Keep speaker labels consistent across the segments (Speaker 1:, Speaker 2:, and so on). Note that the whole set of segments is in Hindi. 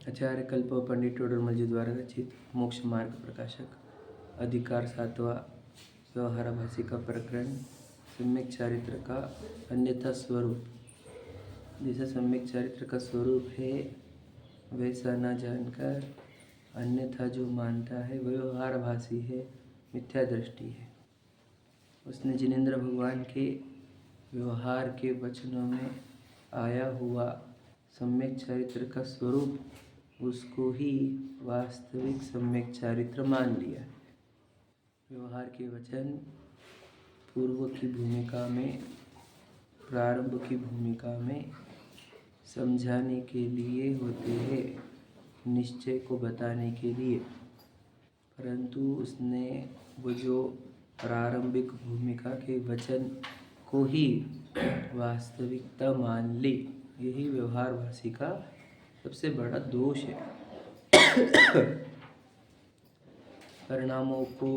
Speaker 1: आचार्य कल्प पंडित टोडरमल जी द्वारा रचित मोक्ष मार्ग प्रकाशक अधिकार 7वां व्यवहाराभासी का प्रकरण सम्यक चारित्र का अन्यथा स्वरूप। जैसा सम्यक चारित्र का स्वरूप है वैसा न जानकर अन्यथा जो मानता है वह व्यवहाराभासी है, मिथ्या दृष्टि है। उसने जिनेंद्र भगवान के व्यवहार के वचनों में आया हुआ सम्यक चारित्र का स्वरूप उसको ही वास्तविक सम्यक चारित्र मान लिया है। व्यवहार के वचन पूर्व की भूमिका में, प्रारंभ की भूमिका में समझाने के लिए होते हैं, निश्चय को बताने के लिए, परंतु उसने वो जो प्रारंभिक भूमिका के वचन को ही वास्तविकता मान ली। यही व्यवहारभासी का सबसे बड़ा दोष है। परिणामों को,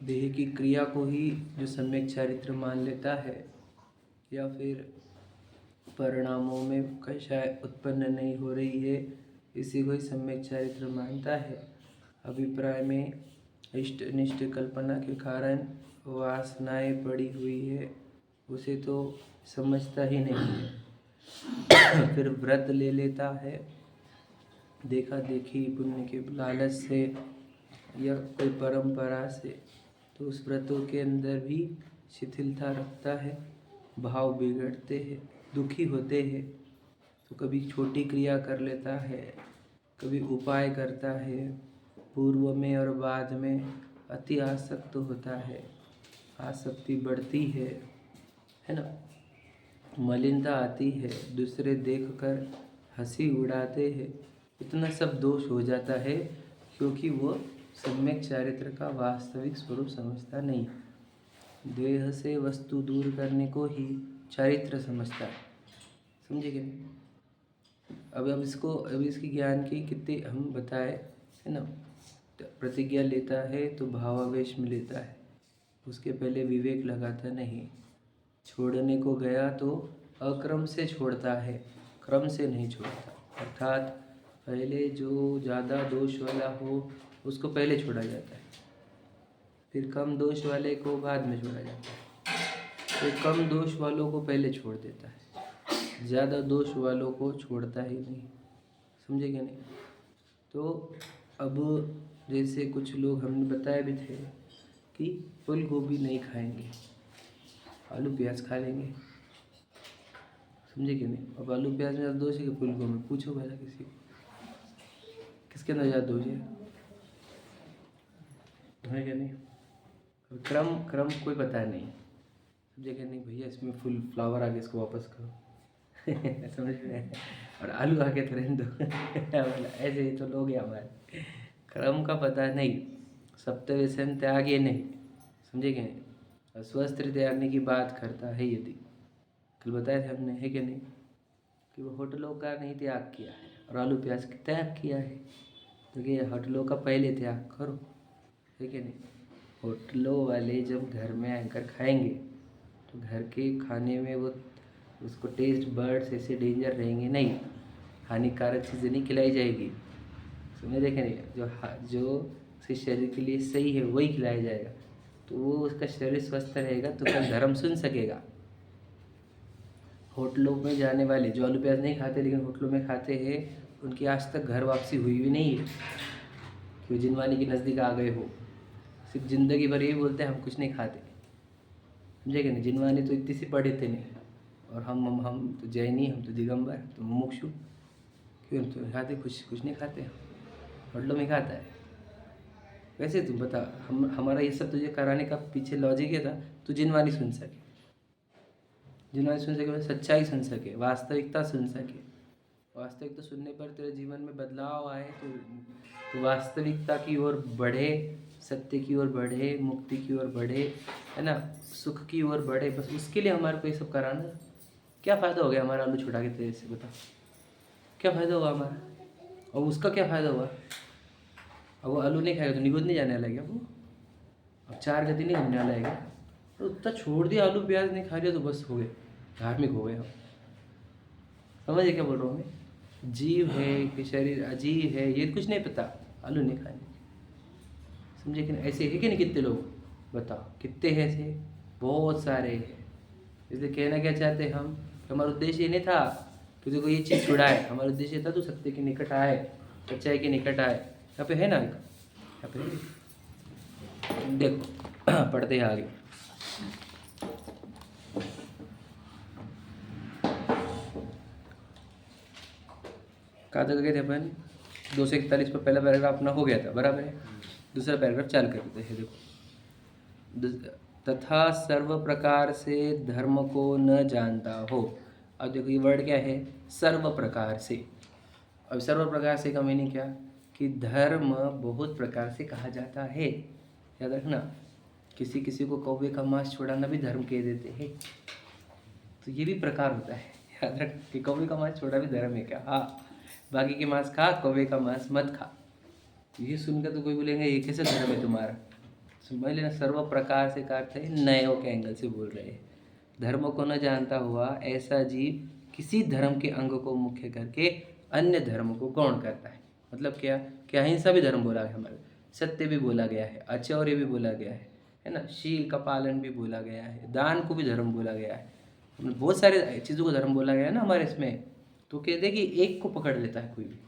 Speaker 1: देह की क्रिया को ही जो सम्यक चारित्र मान लेता है, या फिर परिणामों में कैसा उत्पन्न नहीं हो रही है इसी को ही सम्यक चारित्र मानता है। अभिप्राय में इष्ट निष्ठ कल्पना के कारण वासनाएं पड़ी हुई है, उसे तो समझता ही नहीं है। फिर व्रत ले लेता है, देखा देखी पुण्य के लालच से या कोई परंपरा से, तो उस व्रतों के अंदर भी शिथिलता रखता है, भाव बिगड़ते हैं, दुखी होते हैं। तो कभी छोटी क्रिया कर लेता है, कभी उपाय करता है, पूर्व में और बाद में अति आसक्त होता है, आसक्ति बढ़ती है ना, मलिनता आती है, दूसरे देखकर हंसी उड़ाते हैं। इतना सब दोष हो जाता है क्योंकि वो सम्यक चारित्र का वास्तविक स्वरूप समझता नहीं। देह से वस्तु दूर करने को ही चारित्र समझता है, समझे क्या? अब इसकी ज्ञान की कितनी हम बताए है ना। प्रतिज्ञा लेता है तो भावावेश में लेता है, उसके पहले विवेक लगाता नहीं। छोड़ने को गया तो अक्रम से छोड़ता है, क्रम से नहीं छोड़ता। अर्थात पहले जो ज़्यादा दोष वाला हो उसको पहले छोड़ा जाता है, फिर कम दोष वाले को बाद में छोड़ा जाता है, फिर कम दोष वालों को पहले छोड़ देता है, ज़्यादा दोष वालों को छोड़ता ही नहीं, समझे क्या नहीं। तो अब जैसे कुछ लोग हमने बताया भी थे कि फूल गोभी नहीं खाएंगे, आलू प्याज खा लेंगे, समझे क्या नहीं। अब आलू प्याज में ज़्यादा दोष है कि फूल गोभी में? पूछो पहले किसी को, किसके अंदर ज़्यादा दोष है क्या नहीं। क्रम कोई पता नहीं, समझे क्या नहीं। भैया इसमें फुल फ्लावर आ गया, इसको वापस करो समझ में। और आलू आके तो रहने दो ऐसे ही तो लोग हैं हमारे, क्रम का पता नहीं, सप्तव्यसन त्यागे नहीं, समझे क्या नहीं। अस्वस्थ त्यागने की बात करता है, यदि कल बताए थे हमने, है कि नहीं, कि वो होटलों का नहीं त्याग किया है और आलू प्याज का त्याग किया है। तो ये होटलों का पहले त्याग करो, है कि नहीं। होटलों वाले जब घर में आकर खाएंगे तो घर के खाने में वो उसको टेस्ट बर्ड्स ऐसे डेंजर रहेंगे नहीं, हानिकारक चीज़ें नहीं खिलाई जाएगी, समझे देखे नहीं। जो उसके शरीर के लिए सही है वही खिलाया जाएगा, तो वो उसका शरीर स्वस्थ रहेगा तो कल धर्म सुन सकेगा। होटलों में जाने वाले जो आलू प्याज नहीं खाते लेकिन होटलों में खाते हैं, उनकी आज तक घर वापसी हुई भी नहीं है कि वो जिनवानी के नज़दीक आ गए हो। सिर्फ ज़िंदगी भर यही बोलते हैं हम कुछ नहीं खाते, समझे कि नहीं। जिनवानी तो इतनी सी पढ़े थे नहीं, और हम तो जैनी, हम तो दिगंबर, तो मुमुक्षु, क्यों हम तो खाते कुछ नहीं खाते, होटलों में खाता है। वैसे तुम बता, हमारा ये सब तुझे कराने का पीछे लॉजिक ये था, तू जिनवानी सुन सके, जिनवानी सुन सके, सच्चाई सुन सके, वास्तविकता सुन सके। वास्तविकता सुनने पर तेरे जीवन में बदलाव आए तो वास्तविकता की ओर बढ़े, सत्य की ओर बढ़े, मुक्ति की ओर बढ़े, है ना, सुख की ओर बढ़े। बस उसके लिए हमारे को ये सब कराना। क्या फ़ायदा हो गया हमारा आलू छुड़ा के तेरे से, बता क्या फ़ायदा हुआ हमारा, और उसका क्या फ़ायदा हुआ। अब वो आलू नहीं खाएगा तो निगोद नहीं जाने वाला है क्या वो, अब 4 गति नहीं घूमने वाला है क्या। तो उतना छोड़ दिया, आलू प्याज नहीं खा लिया तो बस हो गए, धार्मिक हो गए हम, समझे क्या बोल रहा हूँ मैं। जीव है कि शरीर अजीब है, ये कुछ नहीं पता, आलू नहीं खाने। समझे कि नहीं? ऐसे है कि नहीं? कितने लोग बताओ, कितने हैं ऐसे? बहुत सारे हैं। इसलिए कहना क्या चाहते हैं हम, कि हमारा उद्देश्य ये नहीं था कि तुझको ये चीज़ छुड़ाए, हमारा उद्देश्य था तू सत्य के निकट आए, सच्चाई के निकट आए। यहाँ पे है ना, यहाँ पे देखो पढ़ते हैं आगे। कहाँ तक गए थे अपन? 241 पर पहला पैराग्राफ अपना हो गया था, बराबर है। दूसरा पैराग्राफ चालू कर देते हैं। देखो, तथा सर्व प्रकार से धर्म को न जानता हो। अब देखो ये वर्ड क्या है, सर्व प्रकार से। अब सर्व प्रकार से का मीनिंग क्या, कि धर्म बहुत प्रकार से कहा जाता है। याद रखना, किसी किसी को कौवे का मांस छोड़ाना भी धर्म कह देते हैं, तो ये भी प्रकार होता है। याद रख कि कौवे का मांस छोड़ा भी धर्म है क्या? हाँ, बाकी के मांस खा, कौवे का मांस मत खा। ये सुनकर तो कोई बोलेंगे ये कैसे धर्म है तुम्हारा? समझ लेना, सर्व प्रकार से काटते हैं, नयों के एंगल से बोल रहे हैं। धर्म को न जानता हुआ ऐसा जीव किसी धर्म के अंग को मुख्य करके अन्य धर्म को गौण करता है। मतलब क्या, कि अहिंसा भी धर्म बोला है हमारे, सत्य भी बोला गया है, आचौर्य भी बोला गया है ना, शील का पालन भी बोला गया है, दान को भी धर्म बोला गया है, बहुत सारे चीज़ों को धर्म बोला गया है ना हमारे इसमें। तो कहते हैं कि एक को पकड़ लेता है कोई भी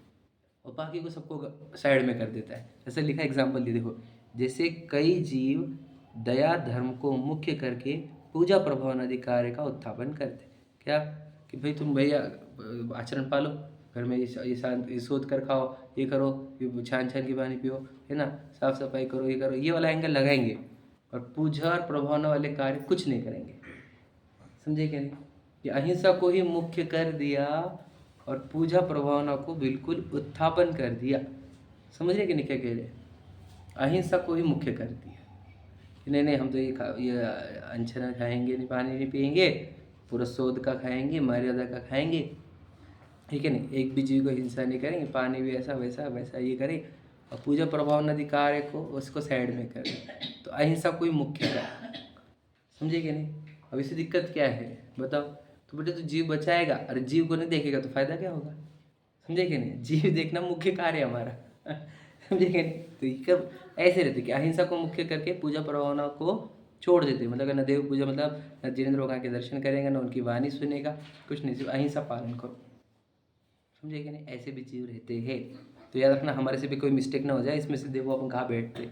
Speaker 1: और बाकी को सबको साइड में कर देता है। जैसे लिखा एग्जाम्पल दिए, देखो, जैसे कई जीव दया धर्म को मुख्य करके पूजा प्रभावन आदि कार्य का उत्थापन करते। क्या, कि भाई तुम भैया आचरण पालो, घर में ये शांत, ये सोच कर खाओ, ये करो, ये छान छान की पानी पियो, है ना, साफ सफाई करो, ये करो, ये वाला एंगल लगाएंगे, और पूजा और प्रभावना वाले कार्य कुछ नहीं करेंगे। समझे क्या नहीं? कि अहिंसा को ही मुख्य कर दिया और पूजा प्रभावना को बिल्कुल उत्थापन कर दिया। समझ रहे कि नहीं क्या कह रहे? अहिंसा को ही मुख्य कर दिया कि नहीं नहीं, हम तो ये अनछना खाएंगे नहीं, पानी नहीं पिएंगे, पूरा शोध का खाएंगे, मर्यादा का खाएंगे, ठीक है नहीं, एक भी जीव को हिंसा नहीं करेंगे, पानी भी ऐसा वैसा वैसा ये करें, और पूजा प्रभाव नदी कार्य को उसको साइड में करें। तो अहिंसा को ही मुख्य कर। समझे कि नहीं? अब इससे दिक्कत क्या है बताओ? तो बेटे तो जीव बचाएगा, अरे जीव को नहीं देखेगा तो फायदा क्या होगा? समझे कि नहीं? जीव देखना मुख्य कार्य है हमारा। समझे कि नहीं? तो ये कब ऐसे रहते कि अहिंसा को मुख्य करके पूजा प्रभावना को छोड़ देते, मतलब न देव पूजा, मतलब न जिनेंद्र भगवान के दर्शन करेंगे, न उनकी वाणी सुनेगा, कुछ नहीं, सिर्फ अहिंसा पालन करो। समझे कि नहीं? ऐसे भी जीव रहते हैं। तो याद रखना, हमारे से भी कोई मिस्टेक ना हो जाए। इसमें से देखो अपन कहाँ बैठते,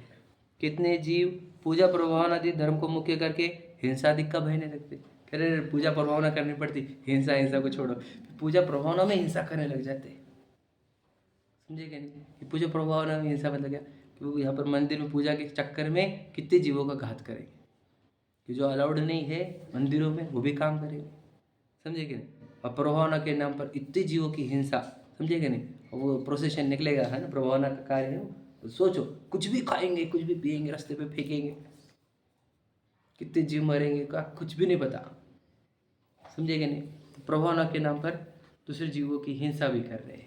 Speaker 1: कितने जीव पूजा प्रभावना आदि धर्म को मुख्य करके हिंसा आदि का भय नहीं रखते। कह रहे पूजा प्रभावना करनी पड़ती, हिंसा, हिंसा को छोड़ो, पूजा प्रभावना में हिंसा करने लग जाते। समझे क्या नहीं? कि पूजा प्रभावना में हिंसा मतलब क्या, कि वो यहाँ पर मंदिर में पूजा के चक्कर में कितने जीवों का घात करेंगे, कि जो अलाउड नहीं है मंदिरों में वो भी काम करेंगे। समझे कि नहीं? और प्रभावना के नाम पर इतने जीवों की हिंसा। समझे कि नहीं? वो प्रोसेशन निकलेगा, है ना, प्रभावना का कार्य है वो। तो सोचो, कुछ भी खाएंगे, कुछ भी पिएंगे, रास्ते पे फेंकेंगे, कितने जीव मरेंगे का कुछ भी नहीं पता। समझे कि नहीं? तो प्रभावना के नाम पर दूसरे जीवों की हिंसा भी कर रहे हैं।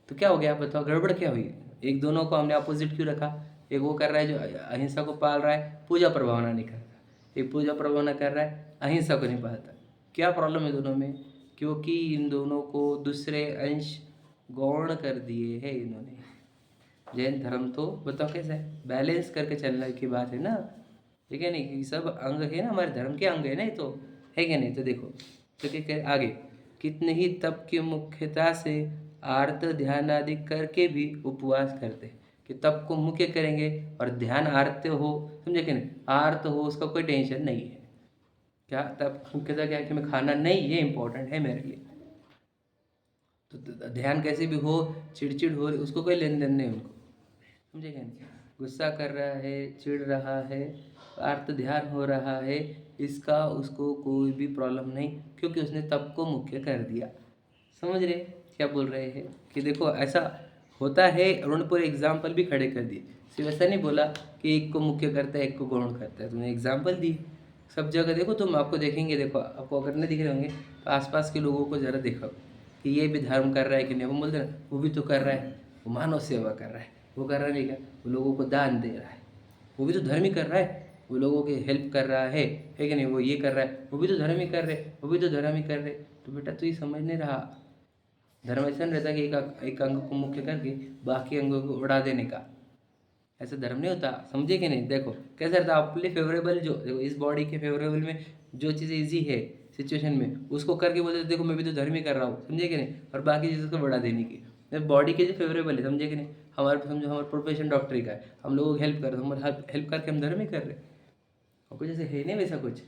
Speaker 1: तो क्या हो गया बताओ, गड़बड़ क्या हुई? एक दोनों को हमने अपोजिट क्यों रखा? एक वो कर रहा है जो अहिंसा को पाल रहा है, पूजा प्रभावना नहीं कर रहा, एक पूजा प्रभावना कर रहा है, अहिंसा को नहीं पालता। क्या प्रॉब्लम है दोनों में? क्योंकि इन दोनों को दूसरे अंश गौण कर दिए हैं इन्होंने। जैन धर्म तो बताओ कैसा है, बैलेंस करके चलने की बात है ना, ठीक है नहीं? सब अंग है ना, हमारे धर्म के अंग है ना ये तो, है क्या नहीं? तो देखो, तो क्या कह आगे, कितने ही तप की मुख्यता से आर्त ध्यान आदि करके भी उपवास करते, कि तप को मुख्य करेंगे और ध्यान आर्त हो। समझे कि नहीं? आर्त हो, उसका कोई टेंशन नहीं है। क्या तप मुख्यता क्या है, कि मैं खाना नहीं, ये इंपॉर्टेंट है मेरे लिए। तो ध्यान कैसे भी हो, चिड़चिड़ हो रही, उसको कोई लेन देन नहीं उनको। समझे क्या नहीं? गुस्सा कर रहा है, चिढ़ रहा है, आर्त ध्यान हो रहा है, इसका उसको कोई भी प्रॉब्लम नहीं, क्योंकि उसने तप को मुख्य कर दिया। समझ रहे क्या बोल रहे हैं? कि देखो ऐसा होता है, उन्होंने पूरे एग्जाम्पल भी खड़े कर दिए। सिर्फ ऐसा नहीं बोला कि एक को मुख्य करता है, एक को गौण करता है, तुमने एग्जाम्पल दी सब जगह। देखो तुम, आपको देखेंगे, देखो आपको अगर नहीं दिख रहे होंगे तो आसपास के लोगों को ज़रा देखो कि ये भी धर्म कर रहा है कि नहीं। वो बोलते ना, वो भी तो कर रहा है, वो मानव सेवा कर रहा है, वो कर रहा नहीं क्या, वो लोगों को दान दे रहा है, वो भी तो धर्म ही कर रहा है, वो लोगों की हेल्प कर रहा है कि नहीं? वो ये कर रहा है, वो भी तो धर्म ही कर रहे, वो भी तो धर्म ही कर रहे। तो बेटा तू ये समझ नहीं रहा, धर्म ऐसा नहीं रहता कि एक अंग को मुख्य करके बाकी अंगों को उड़ा देने का, ऐसा धर्म नहीं होता। समझे कि नहीं? देखो कैसा रहता है, अपने फेवरेबल जो देखो इस बॉडी के फेवरेबल में जो चीज़ इजी है सिचुएशन में उसको करके बोलते देखो मैं भी तो धर्म ही कर रहा हूँ, समझे कि नहीं? और बाकी चीज़ों को बढ़ा देने की बॉडी के जो फेवरेबल है, समझे कि नहीं? हमारे समझो हमारा प्रोफेशन डॉक्टरी का है, हम लोगों को हेल्प कर रहे हैं, हमारे हेल्प करके हम धर्म ही कर रहे हैं, और कुछ ऐसे है नहीं वैसा कुछ,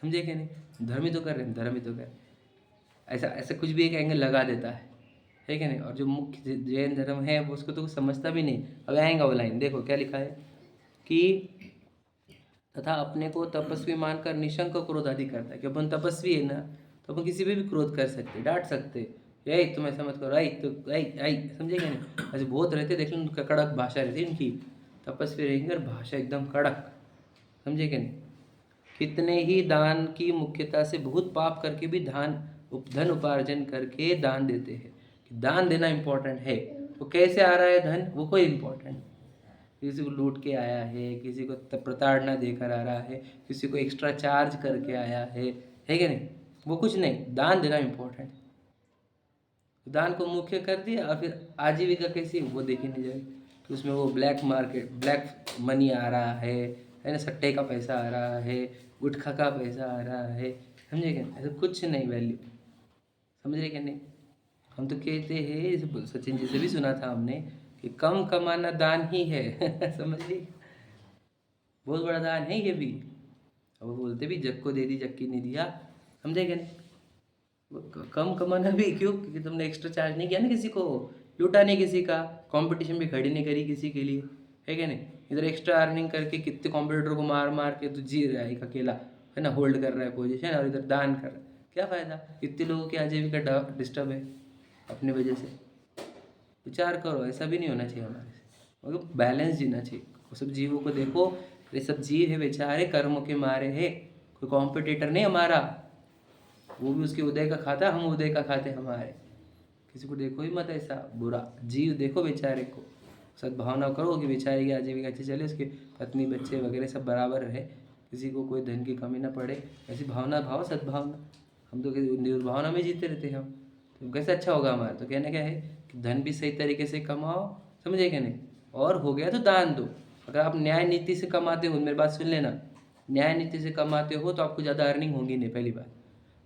Speaker 1: समझे कि नहीं? धर्म ही तो कर रहे हैं, धर्म ही तो कर रहे हैं। ऐसा ऐसा कुछ भी एक एंगल लगा देता है कि नहीं? और जो मुख्य जैन धर्म है वो उसको तो कुछ समझता भी नहीं। अब आएगा वो लाइन, देखो क्या लिखा है कि तथा अपने को तपस्वी मानकर निशंक क्रोध आदि करता है कि अपन तपस्वी है ना, तो अपन किसी पे भी क्रोध कर सकते, डांट सकते, यही तुम ऐसा मत करो, आई तो आई, समझे क्या नहीं? ऐसे बहुत रहते, देख लो उनका कड़क भाषा रहती है इनकी, तपस्वी रहेंगे और भाषा एकदम कड़क, समझे क्या नहीं? कितने ही दान की मुख्यता से बहुत पाप करके भी धन उपार्जन करके दान देते हैं, कि दान देना इम्पोर्टेंट है। तो कैसे आ रहा है धन, वो कोई इम्पोर्टेंट, किसी को लूट के आया है, किसी को प्रताड़ना देकर आ रहा है, किसी को एक्स्ट्रा चार्ज करके आया है कि नहीं? वो कुछ नहीं, दान देना इम्पोर्टेंट। दान को मुख्य कर दिया और फिर आजीविका कैसी वो देखी नहीं जाएगी कि उसमें वो ब्लैक मार्केट, ब्लैक मनी आ रहा है ना, सट्टे का पैसा आ रहा है, गुटखा का पैसा आ रहा है, समझे क्या? ऐसा कुछ नहीं वैल्यू, समझ रहे क्या नहीं? हम तो कहते हैं, सचिन जी से भी सुना था हमने कि कम कमाना दान ही है समझ ली, बहुत बड़ा दान है ये भी। और वो बोलते भी जग को दे दी जग की नहीं दिया, समझे क्या नहीं? कम कमाना भी क्यों? क्योंकि तुमने एक्स्ट्रा चार्ज नहीं किया ना, किसी को लूटा नहीं, किसी का कंपटीशन भी खड़ी नहीं करी किसी के लिए, है क्या नहीं? इधर एक्स्ट्रा अर्निंग करके कितने कॉम्पिटिटर को मार मार के तू जी रहा है एक अकेला, है ना, होल्ड कर रहा है पोजीशन, और इधर दान कर रहा है, क्या फ़ायदा? कितने लोगों की आजीविका डिस्टर्ब है अपनी वजह से। विचार करो, ऐसा भी नहीं होना चाहिए हमारे से, मतलब बैलेंस जीना चाहिए। वो सब जीवों को देखो, ये सब जीव है बेचारे, कर्मों के मारे है, कोई कॉम्पिटिटर नहीं हमारा, वो भी उसके उदय का खाता, हम उदय का खाते हमारे। किसी को देखो ही मत ऐसा बुरा, जीव देखो बेचारे को, सद्भावना करो कि बेचारे की आजीविका अच्छी चले, उसके पत्नी बच्चे वगैरह सब बराबर रहे, किसी को कोई धन की कमी ना पड़े, ऐसी भावना भाव, सद्भावना। हम तो निर्भावना में जीते रहते हैं हम, तो कैसे अच्छा होगा हमारा? तो कहने क्या है कि धन भी सही तरीके से कमाओ, समझे क्या नहीं? और हो गया तो दान दो। अगर आप न्याय नीति से कमाते हो, मेरी बात सुन लेना, न्याय नीति से कमाते हो तो आपको ज़्यादा अर्निंग होगी नहीं, पहली बात।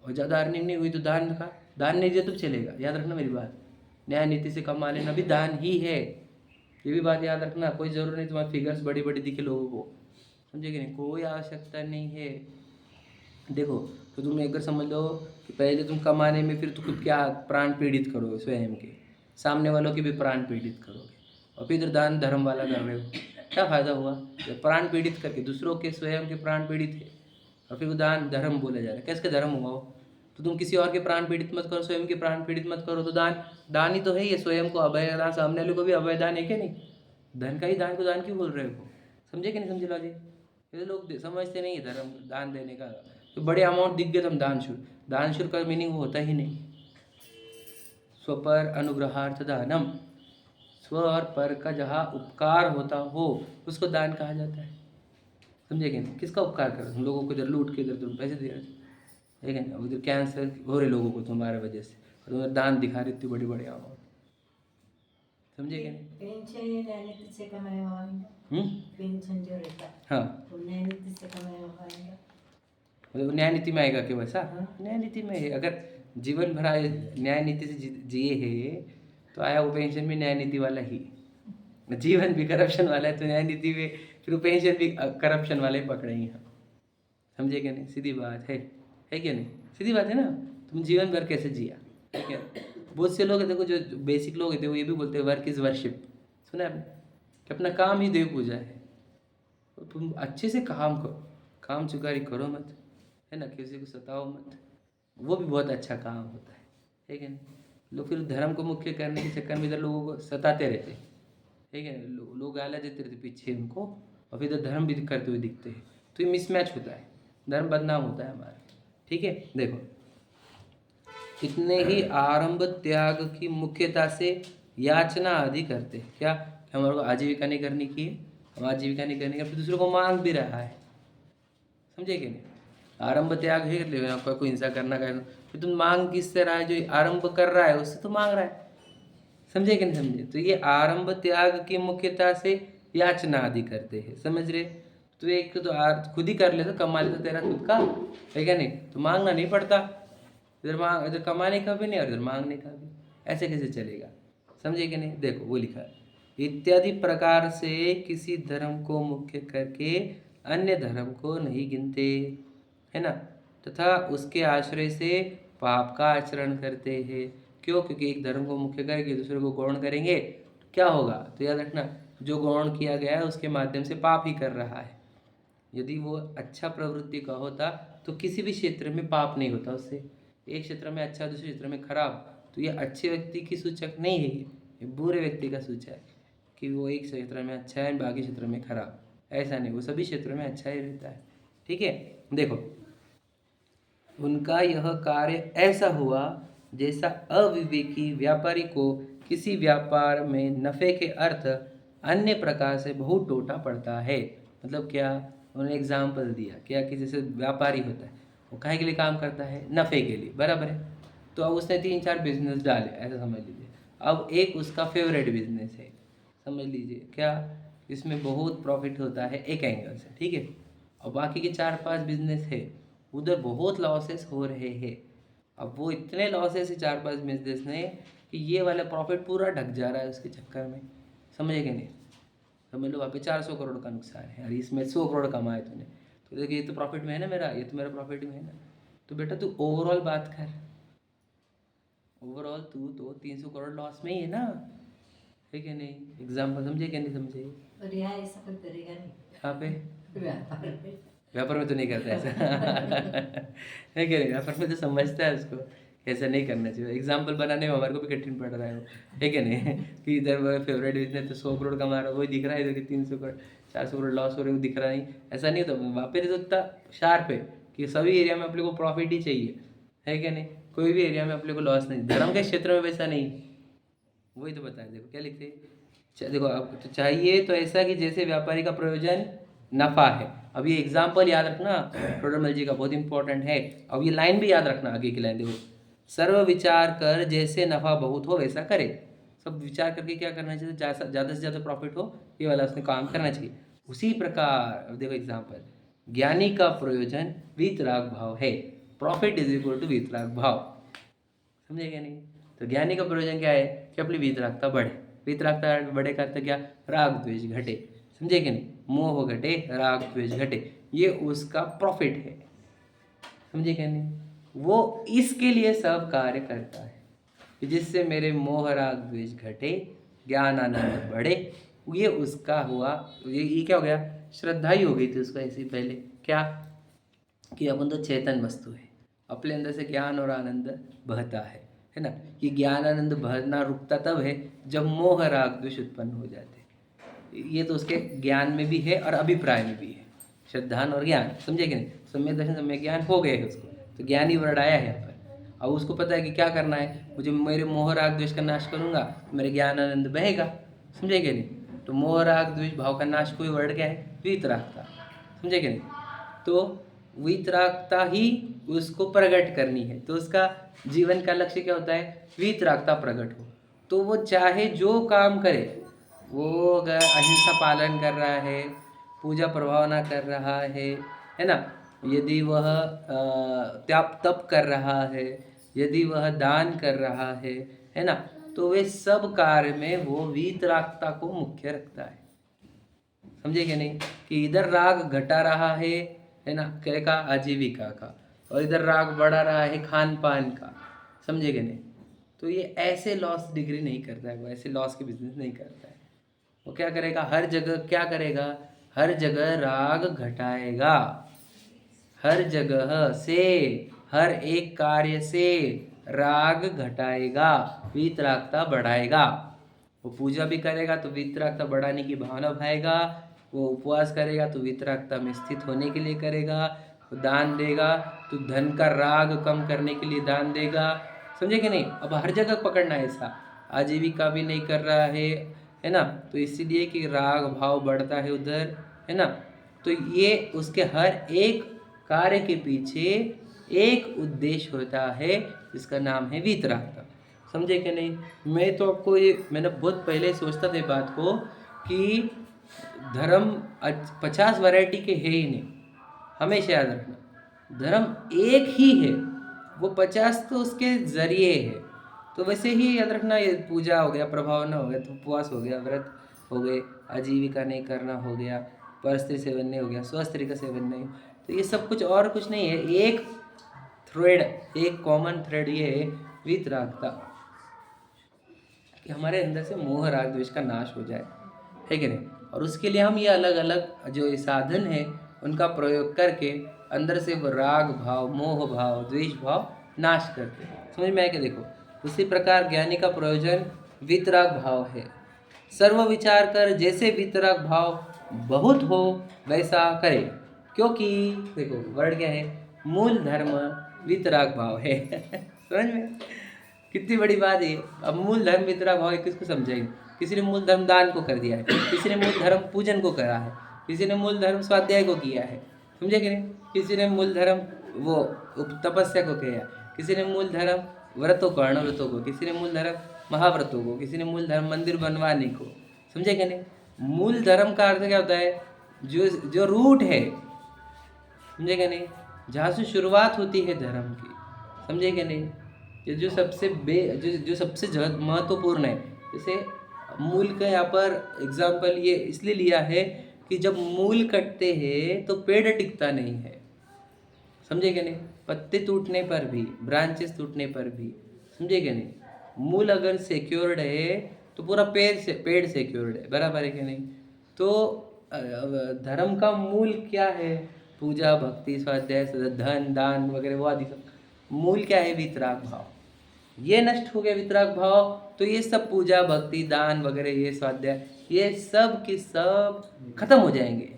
Speaker 1: और ज़्यादा अर्निंग नहीं हुई तो दान नहीं दिया तो चलेगा, याद रखना मेरी बात। न्याय नीति से कमा लेना भी दान ही है, ये भी बात याद रखना। कोई ज़रूर नहीं तुम्हारी फिगर्स बड़ी बड़ी दिखे लोगों को, समझे कि नहीं? कोई आवश्यकता नहीं है। देखो, तो तुम एक बार समझ लो कि पहले तुम कमाने में फिर तो खुद क्या प्राण पीड़ित करोगे, स्वयं के, सामने वालों के भी प्राण पीड़ित करोगे, और फिर इधर दान धर्म वाला कर रहे हो, क्या फ़ायदा हुआ? जब प्राण पीड़ित करके दूसरों के, स्वयं के प्राण पीड़ित है, और फिर वो दान धर्म बोला जा रहा है, कैसे धर्म हुआ वो? तो तुम किसी और के प्राण पीड़ित मत करो, स्वयं के प्राण पीड़ित मत करो, तो दान ही तो है ये, स्वयं को अभय दान, सामने वाले को भी अभय दान है क्या नहीं? धन का ही दान को दान क्यों बोल रहे हो? समझे कि नहीं समझे लॉजिक? ये लोग समझते नहीं है धर्म दान देने का। तो बड़े अमाउंट दिख गए तो हम दान शुरू का मीनिंग वो होता ही नहीं। स्वपर अनुग्रहार्थ दानम, स्व और पर का जहाँ उपकार होता हो उसको दान कहा जाता है, समझे क्या नहीं? किसका उपकार करो? हम लोगों को इधर लूट के इधर तुम पैसे दे रहे, ठीक है ना? उधर कैंसर हो रहे लोगों को तुम्हारे वजह से, और तुम्हें दान दिखा रही इतनी बड़ी बड़ी अमाउंट, समझे क्या नहीं?
Speaker 2: पेंशन ये न्यायनीति से कमाया हुआ है, पेंशन जो रहता है
Speaker 1: हाँ,
Speaker 2: वो न्यायनीति से कमाया हुआ है,
Speaker 1: मतलब न्याय नीति में आएगा कि वैसा?
Speaker 2: हाँ।
Speaker 1: न्याय नीति में है, अगर जीवन भर न्याय नीति से जिए है तो आया वो पेंशन भी न्याय नीति वाला ही। जीवन भी करप्शन वाला है तो न्याय नीति में फिर वो पेंशन भी करप्शन वाले पकड़े ही हम, समझे क्या नहीं? सीधी बात है क्या नहीं? सीधी बात है ना। तुम जीवन भर कैसे जिया, ठीक है? बहुत से लोग देखो, जो बेसिक लोग होते हैं वो ये भी बोलते हैं वर्क इज़ वर्शिप, सुना है आपने? कि अपना काम ही देव पूजा है। तो तुम अच्छे से काम करो, काम चुकारी करो मत, है ना, किसी को सताओ मत, वो भी बहुत अच्छा काम होता है, ठीक है ना? लोग फिर धर्म को मुख्य करने के चक्कर में इधर लोगों को सताते रहते हैं, ठीक है? लोग गाला देते रहते पीछे उनको, और फिर इधर धर्म भी करते हुए दिखते हैं, तो ये मिसमैच होता है, धर्म बदनाम होता है हमारा, ठीक है? देखो, कितने ही आरंभ त्याग की मुख्यता से याचना आदि करते हैं, क्या कि हमारे को आजीविका नहीं करनी की है, हम आजीविका नहीं करने का, फिर दूसरों को मांग भी रहा है, समझे कि नहीं? आरंभ त्याग है, कोई हिंसा करना का फिर तुम मांग किससे रहा है? जो आरंभ कर रहा है उससे तो मांग रहा है। समझे कि नहीं समझे? तो ये आरंभ त्याग की मुख्यता से याचना आदि करते हैं, समझ रहे? तो एक तो खुद ही कर ले तो कमा ले तो तेरा खुद का है क्या नहीं, तो मांगना नहीं पड़ता। इधर कमाने का भी नहीं और इधर मांगने का भी, ऐसे कैसे चलेगा? समझे कि नहीं? देखो वो लिखा है, इत्यादि प्रकार से किसी धर्म को मुख्य करके अन्य धर्म को नहीं गिनते, है ना, तथा उसके आश्रय से पाप का आचरण करते हैं। क्यों? क्योंकि एक धर्म को मुख्य करके दूसरे को गौण करेंगे तो क्या होगा? तो याद रखना, जो गौण किया गया है उसके माध्यम से पाप ही कर रहा है। यदि वो अच्छा प्रवृत्ति का होता तो किसी भी क्षेत्र में पाप नहीं होता उससे। एक क्षेत्र में अच्छा, दूसरे क्षेत्र में खराब, तो ये अच्छे व्यक्ति की सूचक नहीं है, ये बुरे व्यक्ति का सूचक है कि वो एक क्षेत्र में अच्छा है बाकी क्षेत्र में खराब। ऐसा नहीं, वो सभी क्षेत्रों में अच्छा ही रहता है। ठीक है, देखो उनका यह कार्य ऐसा हुआ जैसा अविवेकी व्यापारी को किसी व्यापार में नफे के अर्थ अन्य प्रकार से बहुत टोटा पड़ता है। मतलब क्या? उन्होंने एग्जाम्पल दिया क्या कि जैसे व्यापारी होता है, वो काहे के लिए काम करता है? नफ़े के लिए, बराबर है। तो अब उसने 3-4 बिजनेस डाले, ऐसा समझ लीजिए। अब एक उसका फेवरेट बिजनेस है, समझ लीजिए क्या, इसमें बहुत प्रॉफिट होता है एक एंगल से, ठीक है। और बाकी के 4-5 बिजनेस है, उधर बहुत लॉसेस हो रहे हैं। अब वो इतने लॉसेस है 4-5 बिजनेस में कि ये वाला प्रॉफिट पूरा ढक जा रहा है उसके चक्कर में, समझे कि नहीं? समझ लो वहाँ पे 400 करोड़ का नुकसान है, और इसमें 100 करोड़ कमाए तूने, तो देखिए ये तो प्रॉफिट में है ना मेरा, ये तो मेरा प्रॉफिट में है ना। तो बेटा तू ओवरऑल बात कर, ओवरऑल तू तो 300 करोड़ लॉस में ही है ना, है कि नहीं? एग्जाम्पल समझे कि नहीं समझे?
Speaker 2: और यहाँ ऐसा कोई करेगा नहीं
Speaker 1: यहाँ पे
Speaker 2: व्यापार में।
Speaker 1: व्यापार में तो नहीं करता ऐसा है कि नहीं? व्यापार में तो समझता है उसको ऐसा नहीं करना चाहिए। एग्जाम्पल बनाने में हमारे को भी कठिन पड़ रहा है वो, है कि नहीं? कि इधर फेवरेट बिजनेस तो 100 करोड़ कमा रहा है, वही दिख रहा है, इधर कि 300 करोड़ 400 करोड़ लॉस हो रहे, वो दिख रहा नहीं। ऐसा नहीं होता। वहाँ पे तो इतना शार्प है कि सभी एरिया में अपने को प्रॉफिट ही चाहिए, है कि नहीं? कोई भी एरिया में अपने को लॉस नहीं। धर्म के क्षेत्र में वैसा नहीं, वही तो बताया। देखो क्या लिखते हैं, देखो अब तो चाहिए तो ऐसा कि जैसे व्यापारी का प्रयोजन नफा है। अब ये एग्जाम्पल याद रखना टोडरमल जी का, बहुत इंपॉर्टेंट है। अब ये लाइन भी याद रखना, आगे की लाइन देखो, सर्व विचार कर जैसे नफा बहुत हो वैसा करे। सब विचार करके क्या करना चाहिए? ज़्यादा से ज़्यादा प्रॉफिट हो, ये वाला उसने काम करना चाहिए। उसी प्रकार अब देखो एग्जाम्पल, ज्ञानी का प्रयोजन वीतराग भाव है। प्रॉफिट इज इक्वल टू वीतराग भाव, समझे क्या नहीं? तो ज्ञानी का प्रयोजन क्या है कि अपनी वीतरागता बढ़े। वीतरागता बढ़े का अर्थ क्या? राग द्वेष घटे, समझे कि नहीं? मोह घटे, राग द्वेष घटे, ये उसका प्रॉफिट है, समझे क्या नहीं? वो इसके लिए सब कार्य करता है कि जिससे मेरे मोह राग द्वेष घटे, ज्ञान आनंद बढ़े। ये उसका हुआ। ये क्या हो गया? श्रद्धा ही हो गई थी उसको ऐसी पहले, क्या कि अपन तो चेतन वस्तु है, अपने अंदर से ज्ञान और आनंद बहता है ना। ये ज्ञान आनंद बहना रुकता तब है जब मोह राग द्वेष उत्पन्न हो जाते। ये तो उसके ज्ञान में भी है और अभिप्राय में भी है, श्रद्धान और ज्ञान, समझे कि नहीं? सम्यक दर्शन सम्यक ज्ञान हो गए है उसको, तो ज्ञान ही वर्ड आया है यहाँ पर। अब उसको पता है कि क्या करना है, मुझे मेरे मोह राग द्वेष का नाश करूँगा तो मेरे ज्ञान आनंद बहेगा, समझे कि नहीं? तो मोह राग द्वेष भाव का नाश कोई वर्ड क्या है? वीतरागता, समझे कि नहीं? तो वीतरागता ही उसको प्रकट करनी है। तो उसका जीवन का लक्ष्य क्या होता है? वीतरागता प्रकट हो। तो वो चाहे जो काम करे, वो अगर अहिंसा पालन कर रहा है, पूजा प्रभावना कर रहा है ना, यदि वह तप कर रहा है, यदि वह दान कर रहा है ना, तो वे सब कार्य में वो वीतरागता को मुख्य रखता है, समझे कि नहीं? कि इधर राग घटा रहा है ना, क्या का? आजीविका का, और इधर राग बढ़ा रहा है खान पान का, समझे कि नहीं? तो ये ऐसे लॉस डिग्री नहीं करता है, वो ऐसे लॉस के बिजनेस नहीं करता है। वो क्या करेगा? हर जगह क्या करेगा? हर जगह राग घटाएगा, हर जगह से, हर एक कार्य से राग घटाएगा, वीतरागता बढ़ाएगा। वो पूजा भी करेगा तो वीतरागता बढ़ाने की भावना भाएगा, वो उपवास करेगा तो वीतरागता में स्थित होने के लिए करेगा, वो दान देगा तो धन का राग कम करने के लिए दान देगा, समझे कि नहीं? अब हर जगह पकड़ना है ऐसा। आजीविका भी नहीं कर रहा है ना, तो इसीलिए कि राग भाव बढ़ता है उधर, है ना। तो ये उसके हर एक कार्य के पीछे एक उद्देश्य होता है जिसका नाम है वीतरागता। समझे कि नहीं? मैं तो आपको मैंने बहुत पहले सोचता था बात को कि धर्म 50 वैरायटी के है ही नहीं। हमेशा याद रखना, धर्म एक ही है, वो 50 तो उसके जरिए है। तो वैसे ही याद रखना, ये पूजा हो गया, प्रभावना हो गया, तो उपवास हो गया, व्रत हो गए, आजीविका नहीं करना हो गया, परस्त्री सेवन नहीं हो गया, स्वस्त्री का सेवन नहीं। तो ये सब कुछ और कुछ नहीं है, एक थ्रेड, एक कॉमन थ्रेड ये है वीतरागता, कि हमारे अंदर से मोह राग द्वेष का नाश हो जाए, है कि नहीं? और उसके लिए हम ये अलग अलग जो ये साधन है उनका प्रयोग करके अंदर से वो राग भाव, मोह भाव, द्वेष भाव नाश करते हैं। समझ में आया कि? देखो, उसी प्रकार ज्ञानी का प्रयोजन वीतराग भाव है। सर्व विचार कर जैसे वीतराग भाव बहुत हो वैसा करे, क्योंकि देखो वर्ड क्या है, मूल धर्म वीतराग भाव है। समझ में कितनी बड़ी बात है? अब मूल धर्म वीतराग भाव किसको समझाएंगे? किसी ने मूल धर्म दान को कर दिया है, किसी ने मूल धर्म पूजन को करा है, किसी ने मूल धर्म स्वाध्याय को किया है, समझे कि नहीं? किसी ने मूल धर्म वो तपस्या को किया, किसी ने मूल धर्म व्रतों को, अणव्रतों को, किसी ने मूल धर्म महाव्रतों को, किसी ने मूल धर्म मंदिर बनवाने को, समझे कि नहीं? मूल धर्म का अर्थ क्या होता है? जो रूट है, समझे कि नहीं? जहाँ से शुरुआत होती है धर्म की, समझे कि नहीं? ये जो सबसे जो सबसे महत्वपूर्ण है। जैसे मूल का यहाँ पर एग्जाम्पल ये इसलिए लिया है कि जब मूल कटते हैं तो पेड़ टिकता नहीं है, समझे कि नहीं? पत्ते टूटने पर भी, ब्रांचेस टूटने पर भी, समझे कि नहीं? मूल अगर सिक्योर्ड है तो पूरा पेड़ सिक्योर्ड है, बराबर है कि नहीं? तो धर्म का मूल क्या है? पूजा, भक्ति, स्वाध्याय, धन, दान वगैरह, वो आदि सब मूल क्या है? वीतराग भाव। ये नष्ट हो गया वीतराग भाव तो ये सब पूजा, भक्ति, दान वगैरह, ये स्वाध्याय, ये सब के सब खत्म हो जाएंगे।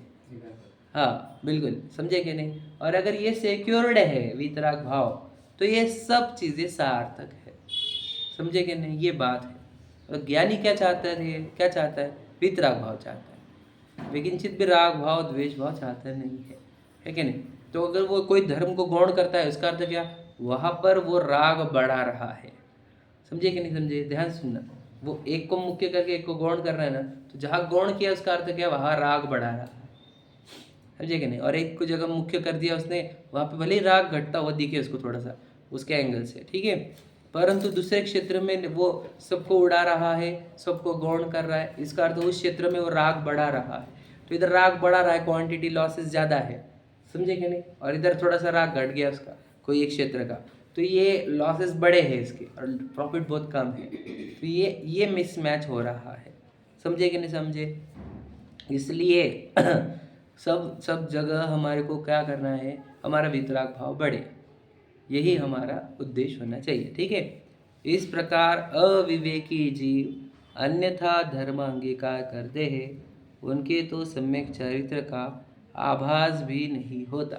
Speaker 1: हाँ बिल्कुल, समझे कि नहीं? और अगर ये सिक्योर्ड है वीतराग भाव तो ये सब चीज़ें सार्थक है, समझे कि नहीं? ये बात है। और ज्ञानी क्या चाहता है? क्या चाहता है? वीतराग भाव चाहता है, लेकिन चित्त भी राग भाव, द्वेष भाव चाहता नहीं है कि नहीं? तो अगर वो कोई धर्म को गौण करता है, उसका अर्थ क्या? वहाँ पर वो राग बढ़ा रहा है, समझे कि नहीं? समझे? ध्यान सुनना, वो एक को मुख्य करके एक को गौण कर रहा है ना, तो जहाँ गौण किया उसका अर्थ क्या? वहाँ राग बढ़ा रहा है, समझे कि नहीं? और एक को जगह मुख्य कर दिया उसने, वहाँ पे भले ही राग घटता हुआ दिखे उसको थोड़ा सा उसके एंगल से, ठीक है, परंतु दूसरे क्षेत्र में वो सबको उड़ा रहा है, सबको गौण कर रहा है, इसका अर्थ उस क्षेत्र में वो राग बढ़ा रहा है। तो इधर राग बढ़ा रहा है, क्वांटिटी लॉसेस ज़्यादा है, समझे कि नहीं? और इधर थोड़ा सा राग घट गया उसका, कोई एक क्षेत्र का, तो ये लॉसेस बड़े हैं इसके और प्रॉफिट बहुत कम है। तो ये मिसमैच हो रहा है, समझे कि नहीं? समझे? इसलिए सब जगह हमारे को क्या करना है? हमारा वीतराग भाव बढ़े, यही हमारा उद्देश्य होना चाहिए, ठीक है? इस प्रकार अविवेकी जीव अन्यथा धर्म अंगीकार करते हैं, उनके तो सम्यक चरित्र का आभास भी नहीं होता,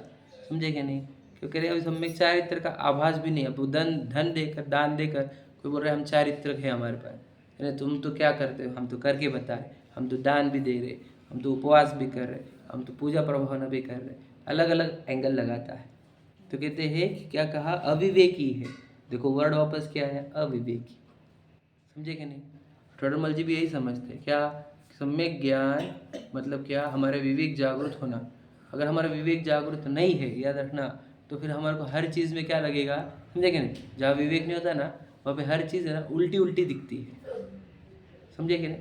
Speaker 1: समझे कि नहीं? क्योंकि अभी सम्यक चारित्र का आभास भी नहीं। अब धन देकर, दान देकर कोई बोल रहा है हम चारित्र है हमारे पास, अरे तुम तो क्या करते हो? हम तो करके बताए, हम तो दान भी दे रहे, हम तो उपवास भी कर रहे, हम तो पूजा प्रभावना भी कर रहे, अलग अलग एंगल लगाता है। तो कहते हैं कि क्या कहा? अविवेकी है। देखो वर्ड वापस क्या है? अविवेकी, समझे कि नहीं? टोडरमल जी भी यही समझते हैं। क्या? सम्यक ज्ञान मतलब क्या? हमारे विवेक जागृत होना। अगर हमारा विवेक जागृत नहीं है, याद रखना, तो फिर हमारे को हर चीज़ में क्या लगेगा? समझे कि नहीं? जहाँ विवेक नहीं होता ना, वहाँ पे हर चीज़ है ना उल्टी उल्टी दिखती है, समझे कि नहीं?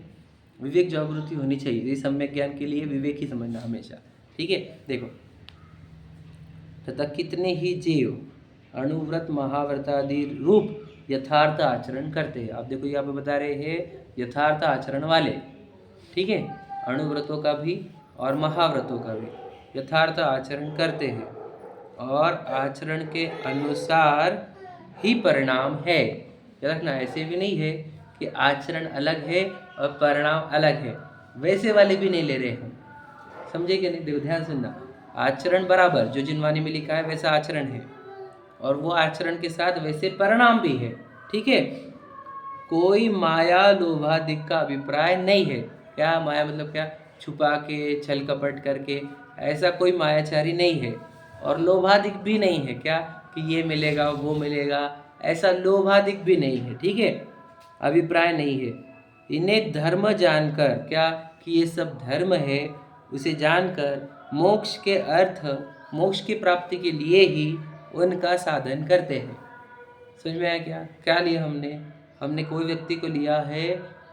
Speaker 1: विवेक जागृति होनी चाहिए। ये सम्यक ज्ञान के लिए विवेक ही समझना हमेशा, ठीक है? देखो, तथा कितने ही जीव अणुव्रत, महाव्रत आदि रूप यथार्थ आचरण करते हैं। आप देखो यहाँ पे बता रहे हैं यथार्थ आचरण वाले, ठीक है? अणुव्रतों का भी और महाव्रतों का भी यथार्थ आचरण करते हैं और आचरण के अनुसार ही परिणाम है। याद रखना, ऐसे भी नहीं है कि आचरण अलग है और परिणाम अलग है, वैसे वाले भी नहीं ले रहे हम, समझे कि नहीं? देखो ध्यान सुनना, आचरण बराबर जो जिनवानी में लिखा है वैसा आचरण है और वो आचरण के साथ वैसे परिणाम भी है, ठीक है? कोई माया लोभादिक का अभिप्राय नहीं है। क्या माया मतलब क्या? छुपा के, छल कपट करके, ऐसा कोई मायाचारी नहीं है और लोभादिक भी नहीं है। क्या? कि ये मिलेगा वो मिलेगा, ऐसा लोभादिक भी नहीं है, ठीक है, अभिप्राय नहीं है। इन्हें धर्म जानकर, क्या कि ये सब धर्म है, उसे जानकर मोक्ष के अर्थ, मोक्ष की प्राप्ति के लिए ही उनका साधन करते हैं। समझ में आया क्या क्या लिया हमने? हमने कोई व्यक्ति को लिया है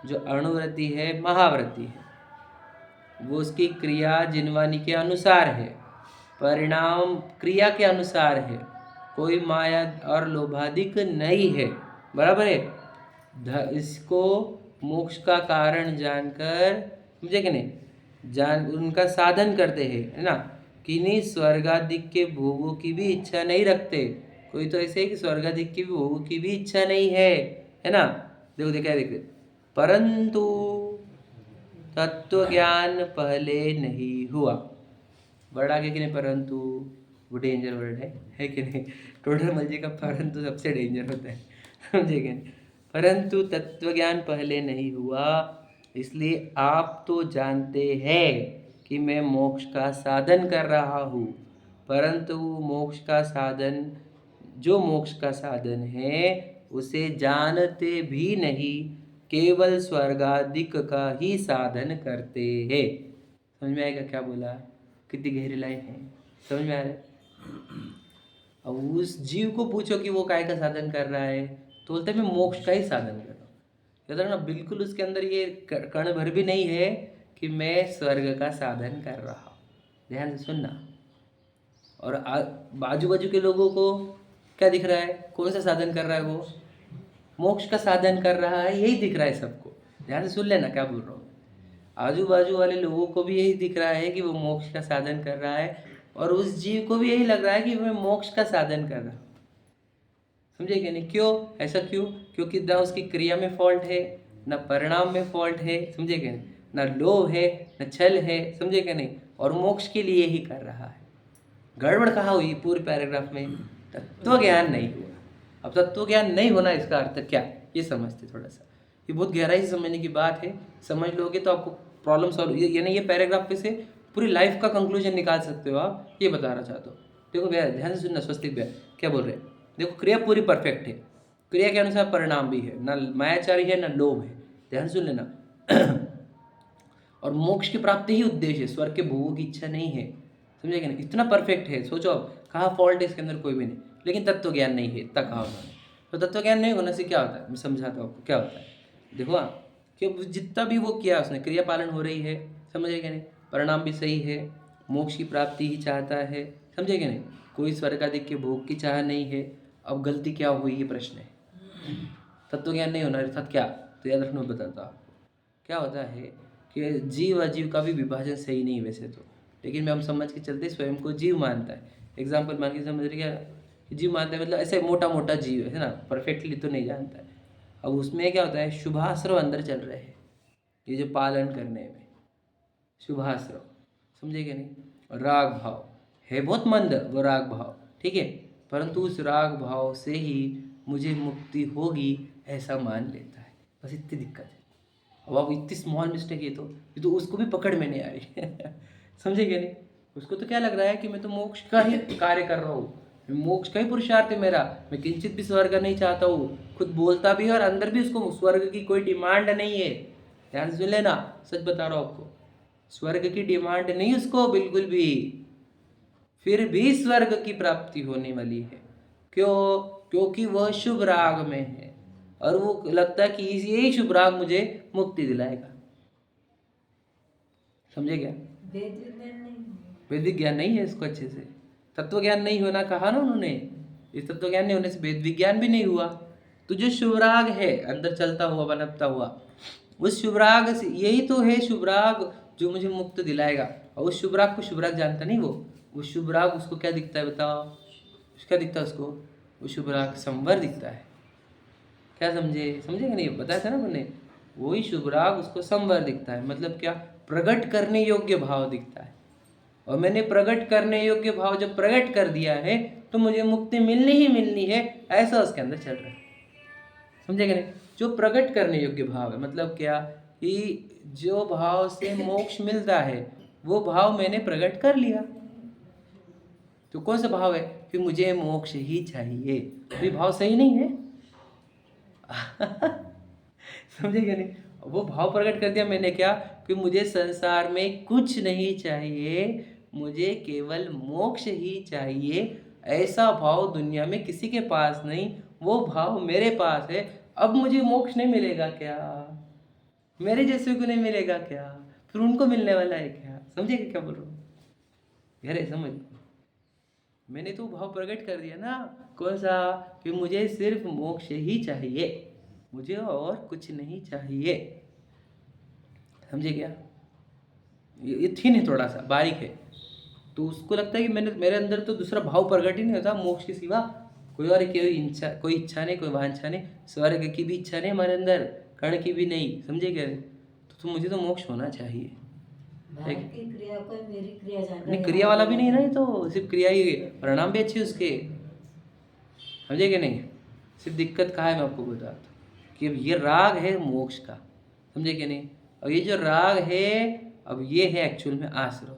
Speaker 1: जो अणुव्रती है, महाव्रती है, वो उसकी क्रिया जिनवानी के अनुसार है, परिणाम क्रिया के अनुसार है, कोई माया और लोभादिक नहीं है, बराबर है। इसको मोक्ष का कारण जानकर, समझे कि नहीं, जान उनका साधन करते हैं, है ना, किन्हीं स्वर्गादिक के भोगों की भी इच्छा नहीं रखते। कोई तो ऐसे है कि स्वर्गादिक के भी भोगों की भी इच्छा नहीं है ना। देखो देखा देखते, परंतु तत्व ज्ञान पहले नहीं हुआ। वर्ड आगे कि नहीं, परंतु वो डेंजर वर्ड है कि नहीं। टोटल मर्जी का परंतु सबसे डेंजर होता है, समझे कि नहीं। परंतु तत्व ज्ञान पहले नहीं हुआ, इसलिए आप तो जानते हैं कि मैं मोक्ष का साधन कर रहा हूँ, परंतु मोक्ष का साधन, जो मोक्ष का साधन है उसे जानते भी नहीं, केवल स्वर्गादिक का ही साधन करते हैं। समझ में आएगा क्या बोला? कितनी गहरी लाइन है, समझ में आ रहा है? अब उस जीव को पूछो कि वो काय का साधन कर रहा है, तो बोलते मैं मोक्ष का ही साधन कर रहा हूँ। याद रखना, बिल्कुल उसके अंदर ये कण भर भी नहीं है कि मैं स्वर्ग का साधन कर रहा हूँ। ध्यान से सुनना। और बाजू बाजू के लोगों को क्या दिख रहा है? कौन सा साधन कर रहा है? वो मोक्ष का साधन कर रहा है, यही दिख रहा है सबको। ध्यान से सुन लेना क्या बोल रहा हूँ। आजू बाजू वाले लोगों को भी यही दिख रहा है कि वो मोक्ष का साधन कर रहा है, और उस जीव को भी यही लग रहा है कि मैं मोक्ष का साधन कर रहा हूँ। समझे क्या नहीं? क्यों ऐसा? क्यों? क्योंकि ना उसकी क्रिया में फॉल्ट है, ना परिणाम में फॉल्ट है, समझे क्या नहीं, ना लोभ है, ना छल है, समझे क्या नहीं, और मोक्ष के लिए ही कर रहा है। गड़बड़ कहाँ हुई पूरे पैराग्राफ में? तत्व ज्ञान नहीं हुआ। अब तत्व ज्ञान नहीं होना इसका अर्थ क्या, ये समझते थोड़ा सा। ये बहुत गहराई से समझने की बात है, समझ लोगे तो आपको प्रॉब्लम सॉल्व, यानी ये पैराग्राफ पे से पूरी लाइफ का कंक्लूजन निकाल सकते हो आप, ये बता रहा चाहता हूँ। देखो भैया ध्यान से सुनना, स्वस्तिक भैया क्या बोल रहे हैं। देखो क्रिया पूरी परफेक्ट है, क्रिया के अनुसार परिणाम भी है, ना मायाचारी है ना लोभ है, ध्यान सुन लेना। और मोक्ष की प्राप्ति ही उद्देश्य है, स्वर्ग के भोगों की इच्छा नहीं है, समझे क्या नहीं। इतना परफेक्ट है, सोचो अब कहाँ फॉल्ट है इसके अंदर, कोई भी नहीं। लेकिन तत्व ज्ञान नहीं है, इतना कहा उन्होंने। तो तत्व ज्ञान नहीं होने से क्या होता है, मैं समझाता हूँ आपको क्या होता है। देखो कि जितना भी वो किया उसने, क्रिया पालन हो रही है, समझे क्या नहीं, परिणाम भी सही है, मोक्ष की प्राप्ति ही चाहता है, समझे क्या नहीं, कोई स्वर्ग आदि के भोग की चाह नहीं है। अब गलती क्या हुई, ये प्रश्न है। तत्व ज्ञान नहीं होना अर्थात क्या, तो याद रखना, बताता हूँ आपको क्या होता है कि जीव अजीव का भी विभाजन सही नहीं वैसे तो, लेकिन मैं हम समझ के चलते स्वयं को जीव मानता है। एग्जाम्पल मान के समझ रहे क्या, जीव मानता है मतलब ऐसे मोटा मोटा जीव है ना, परफेक्टली तो नहीं जानता है। अब उसमें क्या होता है, शुभाश्रव अंदर चल रहे हैं, ये जो पालन करने में शुभाश्रव, समझे क्या नहीं। और राग भाव है बहुत मंद, वो राग भाव ठीक है, परंतु उस राग भाव से ही मुझे मुक्ति होगी ऐसा मान लेता है, बस इतनी दिक्कत है। अब आप इतनी स्मॉल मिस्टेक, ये तो उसको भी पकड़ में नहीं आ रही। समझे क्या नहीं, उसको तो क्या लग रहा है कि मैं तो मोक्ष का ही कार्य कर रहा हूँ, मोक्ष का ही पुरुषार्थ है मेरा, मैं किंचित भी स्वर्ग नहीं चाहता हूँ, खुद बोलता भी है और अंदर भी उसको स्वर्ग की कोई डिमांड नहीं है। ध्यान से सुन लेना, सच बता रहा हूँ आपको, स्वर्ग की डिमांड नहीं उसको बिल्कुल भी, फिर भी स्वर्ग की प्राप्ति होने वाली है। क्यों? क्योंकि वह शुभ राग में है, और वो लगता है कि यही शुभ राग मुझे मुक्ति दिलाएगा। समझे क्या? वैदिक ज्ञान नहीं है इसको अच्छे से, तत्व ज्ञान नहीं होना कहा ना उन्होंने, इस तत्व ज्ञान नहीं होने से वेद विज्ञान भी नहीं हुआ। तो जो शुभ राग है अंदर चलता हुआ बनपता हुआ, उस शुभ राग से, यही तो है शुभ राग जो मुझे मुक्त दिलाएगा। और उस शुभ राग को शुभ राग जानता नहीं वो शुभ राग उसको क्या दिखता है बताओ, क्या दिखता है उसको? वो शुभ राग संवर दिखता है। क्या समझे? समझे कि नहीं? बताया था ना मैंने, वही शुभ राग उसको संवर दिखता है, मतलब क्या, प्रकट करने योग्य भाव दिखता है। और मैंने प्रकट करने योग्य भाव जब प्रकट कर दिया है तो मुझे मुक्ति मिलनी ही मिलनी है, ऐसा उसके अंदर चल रहा है। समझे कि नहीं? जो प्रकट करने योग्य भाव है, मतलब क्या, कि जो भाव से मोक्ष मिलता है वो भाव मैंने प्रकट कर लिया। तो कौन सा भाव है? कि मुझे मोक्ष ही चाहिए। ये भाव सही नहीं है। समझे क्या नहीं? वो भाव प्रकट कर दिया मैंने क्या, कि मुझे संसार में कुछ नहीं चाहिए, मुझे केवल मोक्ष ही चाहिए। ऐसा भाव दुनिया में किसी के पास नहीं, वो भाव मेरे पास है। अब मुझे मोक्ष नहीं मिलेगा क्या? मेरे जैसे को नहीं मिलेगा क्या? फिर उनको मिलने वाला है क्या? समझे क्या बोल रहा हूँ? गहरे समझ। मैंने तो भाव प्रकट कर दिया ना, कौन सा? कि मुझे सिर्फ मोक्ष ही चाहिए, मुझे और कुछ नहीं चाहिए। समझे क्या? ये थी नहीं, थोड़ा सा बारीक है। तो उसको लगता है कि मेरे अंदर तो दूसरा भाव प्रकट ही नहीं होता मोक्ष के सिवा। कोई और कोई इच्छा नहीं, कोई वांछा नहीं, स्वर्ग की भी इच्छा नहीं हमारे अंदर, कर्ण की भी नहीं। समझे क्या? तो मुझे तो मोक्ष होना चाहिए।
Speaker 2: की क्रिया कोई मेरी क्रिया जानना
Speaker 1: नहीं, क्रिया वाला भी नहीं ना, ये तो सिर्फ क्रिया ही है, परिणाम भी अच्छे उसके। समझे कि नहीं? सिर्फ दिक्कत कहाँ है मैं आपको बताता हूँ, कि अब ये राग है मोक्ष का। समझे कि नहीं? और ये जो राग है, अब ये है एक्चुअल में आश्रव।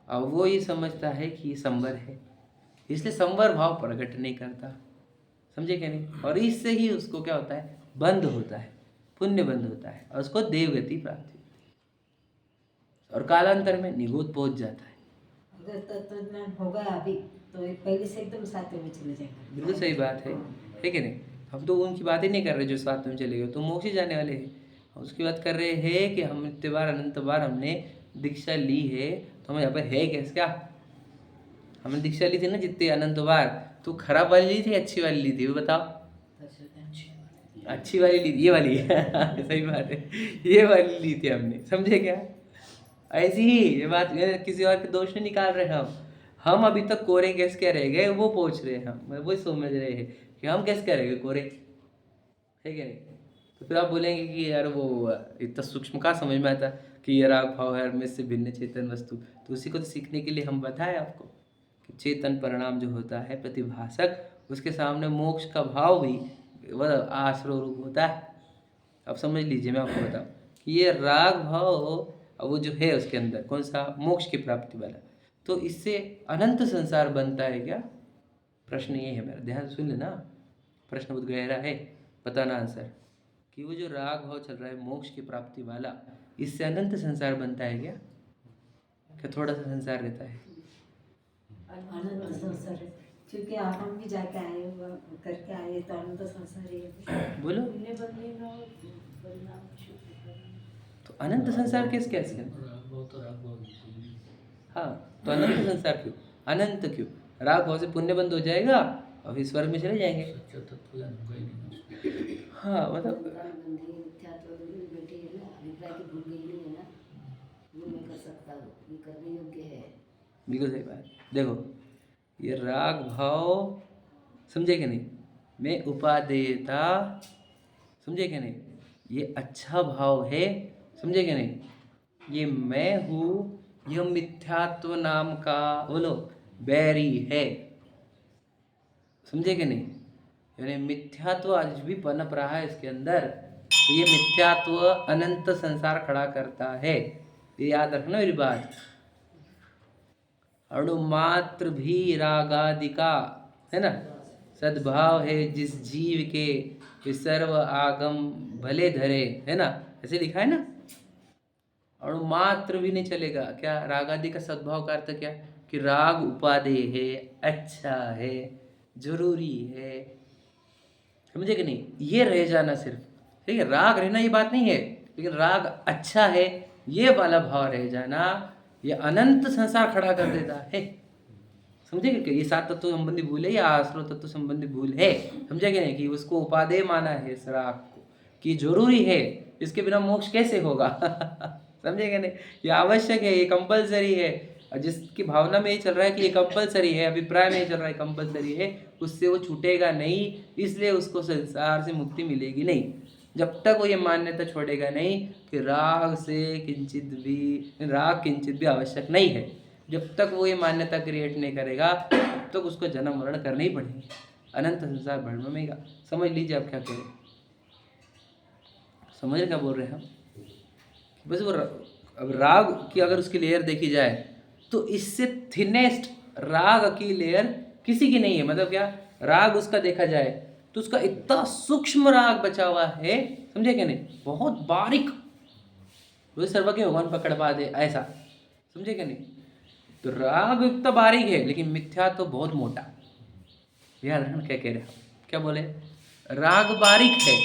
Speaker 1: अब वो ये समझता है कि ये संवर है, इसलिए संवर भाव प्रकट नहीं करता। समझे क्या नहीं? और इससे ही उसको क्या होता है, बंद होता है, पुण्य बंद होता है, और उसको देवगति प्राप्ति होती है, और कालांतर में निगोद पहुंच जाता है।
Speaker 2: अगर तत्वज्ञान होगा अभी तो पहले से एकदम सातवें में चले जाएंगे।
Speaker 1: बिल्कुल सही बात है कि नहीं? हम तो उनकी बात ही नहीं कर रहे जो साथ में चले गए, तो मोक्ष ही जाने वाले हैं। उसकी बात कर रहे हैं कि हम इतने बार अनंत बार हमने दीक्षा ली है, तो हम यहाँ पर है कैसे? क्या हमने दीक्षा ली थी ना जितने अनंत बार, तो खराब वाली ली थी, अच्छी वाली ली थी, वो बताओ। अच्छी वाली ली थी, ये वाली। सही बात है, ये वाली ली थी हमने। समझे क्या? ऐसी ही ये बात, किसी और के दोष नहीं निकाल रहे हम अभी तक कोरे कैसे क्या रह गए, वो पूछ रहे हैं हम, वो समझ रहे हैं कि हम कैसे क्या रह गए कोरे, है क्या नहीं? तो फिर आप बोलेंगे कि यार वो इतना सूक्ष्म कहाँ समझ में आता कि ये राग भाव है में से भिन्न चेतन वस्तु। तो उसी को तो सीखने के लिए हम बताएं आपको कि चेतन परिणाम जो होता है प्रतिभाषक, उसके सामने मोक्ष का भाव भी वह आश्रय रूप होता है। अब समझ लीजिए, मैं आपको बताऊं कि ये राग भाव अब वो जो है उसके अंदर कौन सा, मोक्ष की प्राप्ति वाला, तो इससे अनंत संसार बनता है क्या? प्रश्न ये है मेरा, ध्यान सुन लेना, प्रश्न बहुत गहरा है, बताना आंसर। कि वो जो राग भाव चल रहा है मोक्ष की प्राप्ति वाला, इससे अनंत संसार बनता है क्या? क्या थोड़ा सा संसार रहता है?
Speaker 2: अनंत संसार है, क्योंकि हम भी जाके आए करके आए तो अनंत संसार है।
Speaker 1: बोलो। तो अनंत संसार कैसे? हाँ, तो अनंत संसार क्यों? अनंत क्यों? राग भाव से पुण्य बंद हो जाएगा और फिर स्वर्ग में चले जाएंगे। हाँ मतलब बिल्कुल सही बात। देखो ये राग भाव, समझे कि नहीं? मैं उपादेयता, समझे कि नहीं? ये अच्छा भाव है, समझे कि नहीं? ये मैं हूँ, यह मिथ्यात्व नाम का बोलो बैरी है। समझे कि नहीं? यानी मिथ्यात्व आज भी पनप रहा है इसके अंदर, तो ये मिथ्यात्व अनंत संसार खड़ा करता है, ये याद रखना मेरी बात। अणुमात्र भी रागादि का है ना सद्भाव है जिस जीव के, वे सर्व आगम भले धरे, है ना? ऐसे लिखा है ना। अणुमात्र भी नहीं चलेगा क्या? रागादि का सद्भाव का अर्थ क्या? कि राग उपादेय है, अच्छा है, जरूरी है। समझे कि नहीं? ये रह जाना सिर्फ, ठीक है? राग रहना ये बात नहीं है, लेकिन राग अच्छा है ये वाला भाव रह जाना, ये अनंत संसार खड़ा कर देता है। समझे कि ये सात तत्व संबंधी भूल है या आश्रव तत्व संबंधी भूल है? समझे कि नहीं? कि उसको उपादेय माना है इस राग को, कि जरूरी है, इसके बिना मोक्ष कैसे होगा? समझे कि नहीं? ये आवश्यक है, ये कंपलसरी है। और जिसकी भावना में ये चल रहा है कि ये कंपलसरी है, अभिप्राय में ये चल रहा है कंपलसरी है, उससे वो छूटेगा नहीं, इसलिए उसको संसार से मुक्ति मिलेगी नहीं। जब तक वो ये मान्यता छोड़ेगा नहीं कि राग से किंचित भी आवश्यक नहीं है, जब तक वो ये मान्यता क्रिएट नहीं करेगा तब तक उसको जन्म मरण करने ही पड़ेंगे, अनंत संसार भ्रमेगा। समझ लीजिए आप क्या करें, समझ क्या बोल रहे हैं हम? बस वो अब राग की अगर उसकी लेयर देखी जाए तो इससे थिनेस्ट राग की लेयर किसी की नहीं है। मतलब क्या, राग उसका देखा जाए तो उसका इतना सूक्ष्म राग बचा हुआ है, समझे क्या नहीं, बहुत बारीक, वो सर्वज्ञ भगवान पकड़ पा दे ऐसा, समझे क्या नहीं। तो राग इतना बारीक है लेकिन मिथ्या तो बहुत मोटा। यार क्या कह रहे हैं, क्या बोले, राग बारीक है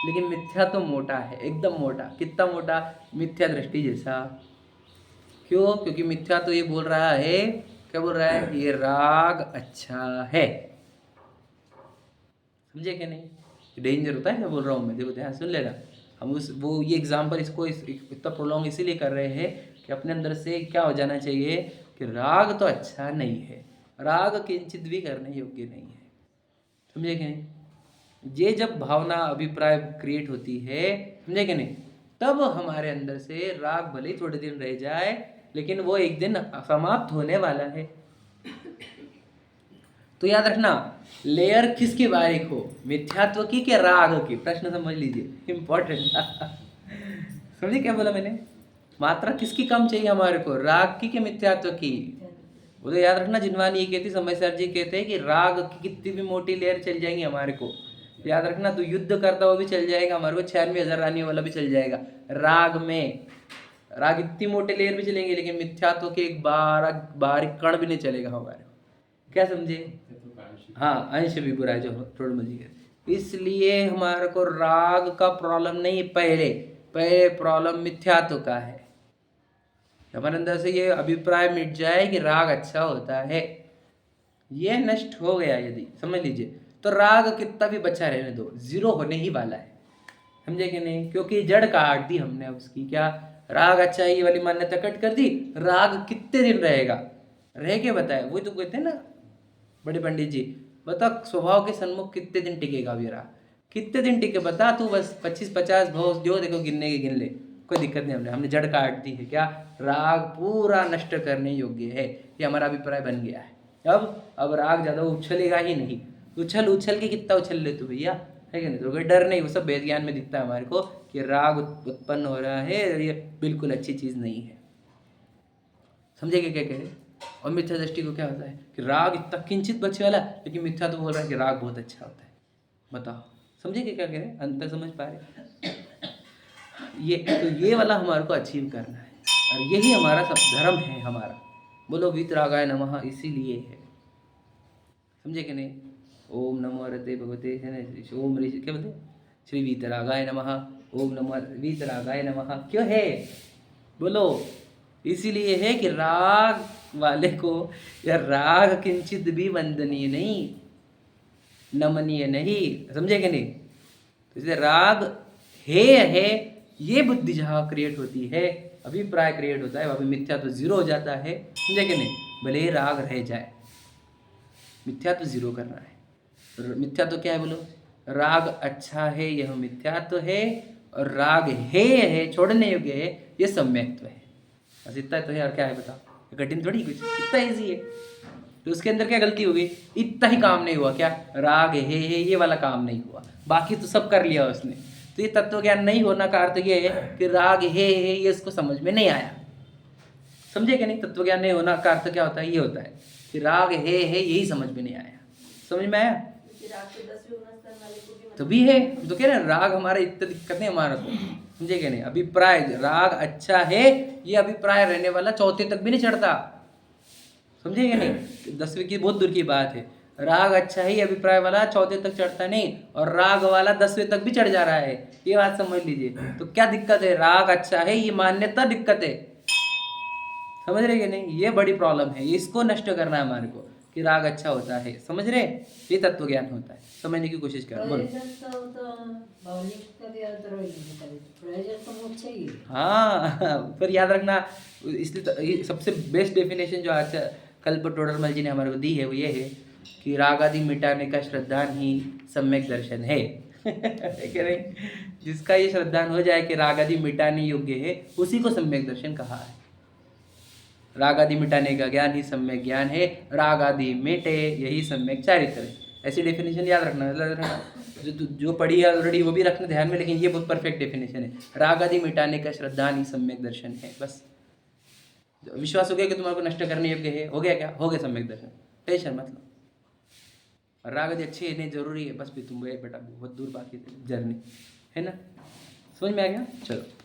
Speaker 1: लेकिन मिथ्या तो मोटा है, एकदम मोटा। कितना मोटा, मिथ्या दृष्टि जैसा। क्यों, क्योंकि मिथ्या तो ये बोल रहा है, क्या बोल रहा है, ये राग अच्छा है, समझे क्या नहीं। डेंजर होता है क्या बोल रहा हूँ मैं, देखो ध्यान सुन लेना। हम उस वो ये एग्जाम्पल इसको इतना प्रोलॉन्ग इसीलिए कर रहे हैं कि अपने अंदर से क्या हो जाना चाहिए कि राग तो अच्छा नहीं है, राग किंचित भी करने योग्य नहीं है, समझे क्या नहीं। ये जब भावना अभिप्राय क्रिएट होती है, समझे क्या नहीं, तब हमारे अंदर से राग भले ही थोड़े दिन रह जाए लेकिन वो एक दिन समाप्त होने वाला है। तो याद रखना, लेयर किसकी बारीक हो, मिथ्यात्व की कि राग की, प्रश्न समझ लीजिए, इंपॉर्टेंट। समझे क्या बोला मैंने, मात्रा किसकी कम चाहिए हमारे को, राग की कि मिथ्यात्व की। वो तो याद रखना, जिनवानी ये कहती, समय सर जी कहते हैं कि राग की कितनी भी मोटी लेयर चल जाएंगी हमारे को, याद रखना, तो युद्ध करता हुआ भी चल जाएगा हमारे को, 96,000 रानी वाला भी चल जाएगा राग में। राग इतनी मोटे लेयर भी चलेंगे लेकिन मिथ्यात्व के एक बारीक कण भी नहीं चलेगा हमारे, क्या समझे। हाँ, अंश भी बुरा है जो थोड़ा मजी है। इसलिए हमारे को राग का प्रॉब्लम नहीं, पहले प्रॉब्लम मिथ्यात्व का है। हमारे अंदर से ये अभिप्राय मिट जाए कि राग अच्छा होता है, ये नष्ट हो गया यदि, समझ लीजिए, तो राग कितना भी बचा रहने दो, जीरो होने ही वाला है, समझे कि नहीं। क्योंकि जड़ काट दी हमने उसकी, क्या, राग अच्छा है ये वाली मान्यता कट कर दी, राग कितने दिन रहेगा, रह के बताए, वही तो कहते हैं ना बड़े पंडित जी, बता स्वभाव के सन्मुख कितने दिन टिकेगा अभी राग, कितने दिन टिके बता तू, बस 25-50 भाव जो देखो गिनने के गिन ले, कोई दिक्कत नहीं, हमने जड़ काट दी है, क्या, राग पूरा नष्ट करने योग्य है, ये हमारा अभिप्राय बन गया है। अब राग ज़्यादा उछलेगा ही नहीं, उछल के कितना उछल ले तू भैया, है कि नहीं, तो कोई डर नहीं, वो सब वेद ज्ञान में दिखता है हमारे को कि राग उत्पन्न हो रहा है, ये बिल्कुल अच्छी चीज़ नहीं है, समझे क्या कह रहे। और मिथ्या दृष्टि को क्या होता है कि राग इतना किंचित बचे वाला, लेकिन मिथ्या तो बोल रहा है कि राग बहुत अच्छा होता है, बताओ, समझे क्या कह रहे, अंतर समझ पा रहे। ये तो ये वाला हमारे को अचीव करना है, और यही हमारा सब धर्म है हमारा, बोलो वीतरागाय नमः, इसीलिए है, समझे कि नहीं। ओम नमो रते भगवते, है ना, ओम ऋषि क्या बोलते, श्री वीतरागाय नमः, ओम नमो वीतरागाय नमः, क्यों है, बोलो, इसीलिए है कि राग वाले को, या राग किंचित भी वंदनीय नहीं, नमनीय नहीं, समझे कि नहीं। तो इसलिए राग है ये बुद्धि जहाँ क्रिएट होती है, अभिप्राय क्रिएट होता है, वहाँ पे मिथ्या तो जीरो हो जाता है, समझे कि नहीं, भले ही राग रह जाए, मिथ्या तो जीरो करना है। मिथ्या तो क्या है बोलो, राग अच्छा है यह मिथ्या तो है, और राग है छोड़ने योग्य है, ये सम्यक्त्व है, बस इतना तो है, और क्या है बताओ, कठिन थोड़ी कुछ, इतना ईजी है। तो उसके अंदर क्या गलती हो गई, इतना ही काम नहीं हुआ, क्या, राग है ये वाला काम नहीं हुआ, बाकी तो सब कर लिया उसने। तो ये तत्व ज्ञान नहीं होना का अर्थ ये है कि राग है ये उसको समझ में नहीं आया, समझे क्या नहीं। तत्व ज्ञान नहीं होना का अर्थ क्या होता है, ये होता है कि राग है यही समझ में नहीं आया, समझ में आया, तो भी है, तो कह रहे हैं राग हमारा इतना दिक्कत नहीं हमारा को, समझे क्या नहीं। अभिप्राय राग अच्छा है ये अभिप्राय रहने वाला चौथे तक भी नहीं चढ़ता, समझे क्या नहीं, 10वीं की बहुत दूर की बात है। राग अच्छा है ये अभिप्राय वाला चौथे तक चढ़ता नहीं, और राग वाला 10वें तक भी चढ़ जा रहा है, ये बात समझ लीजिए। तो क्या दिक्कत है, राग अच्छा है ये मान्यता दिक्कत है, समझ रहे कि नहीं, ये बड़ी प्रॉब्लम है, इसको नष्ट करना है हमारे को कि राग अच्छा होता है, समझ रहे, ये तत्व ज्ञान होता है, समझने की कोशिश करो, बोलो। हाँ, पर याद रखना, इसलिए सबसे बेस्ट डेफिनेशन जो आज कल्प टोडरमल जी ने हमारे को दी है वो ये है कि राग आदि मिटाने का श्रद्धान ही सम्यक दर्शन है। कह रहे जिसका ये श्रद्धान हो जाए कि राग आदि मिटाने योग्य है, उसी को सम्यक दर्शन कहा है। राग आदि मिटाने का ज्ञान ही सम्यक ज्ञान है, राग आदि मिटे यही सम्यक चारित्र है। ऐसी डेफिनेशन याद रखना, जो पढ़ी है ऑलरेडी वो भी रखना ध्यान में, लेकिन ये बहुत परफेक्ट डेफिनेशन है, राग आदि मिटाने का श्रद्धान ही सम्यक दर्शन है, बस विश्वास हो गया कि तुम्हारे को नष्ट करने योग्य है, हो गया क्या? हो गया सम्यक दर्शन, टेंशन मतलब। और राग आदि अच्छी है, नहीं जरूरी है, बस भी तुम गए बेटा, बहुत दूर बाकी जर्नी है ना। समझ में आ गया? चलो।